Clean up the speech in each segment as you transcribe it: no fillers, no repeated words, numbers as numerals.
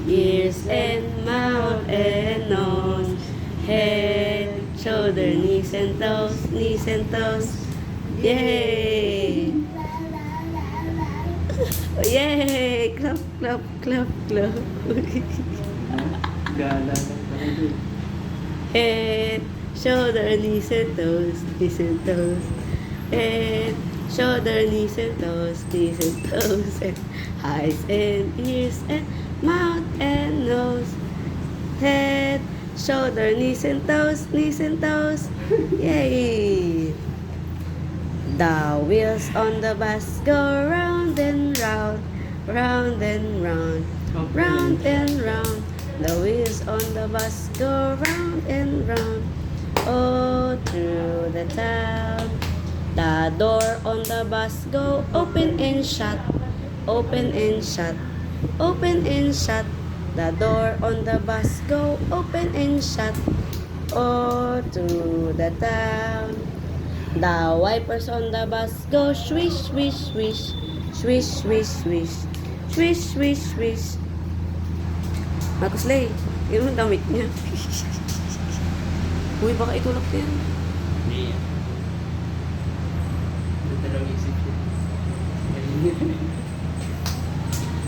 ears and mouth and nose, head, shoulder, knees and toes, knees and toes. Yay! Yay! Clap, clap, clap, clap. Gala lang talaga. Head, shoulder, knees and toes, knees and toes. Head, shoulder, knees and toes, knees and toes. And eyes and ears and mouth and nose. Head, shoulder, knees and toes, knees and toes. Yay! The wheels on the bus go round and round, round and round, round and round. The wheels on the bus go round and round, all through the town. The door on the bus go open and shut, open and shut, open and shut. The door on the bus go open and shut, all through the town. The wipers on the bus go swish, swish, swish, swish, swish, swish, swish, swish, swish. Marcos Lay, yun ang damit niya. Uy, baka itulak din. Hindi yan. Ito lang isip ko.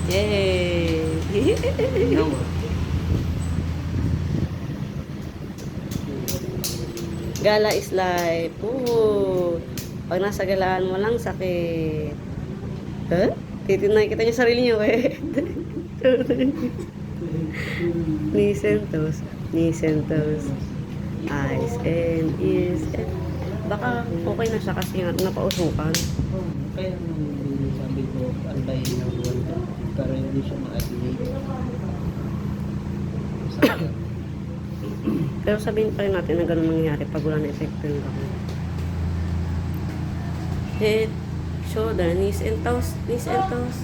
Yay! No. Gala is life. Ooh. Pag nasa galaan mo lang, sakit. Huh? Titinay kita niya sarili niyo eh. Knees and toes, knees and toes. Eyes and ears and... Baka okay na siya kasi nga napausukan. Kaya nung sabi ko, antayin ng buwan ka para hindi siya ma-admit. Pero sabihin pa rin natin na ganun mangyayari pag wala na epekto yung gamot. Head, shoulder, knees and toes, knees and toes.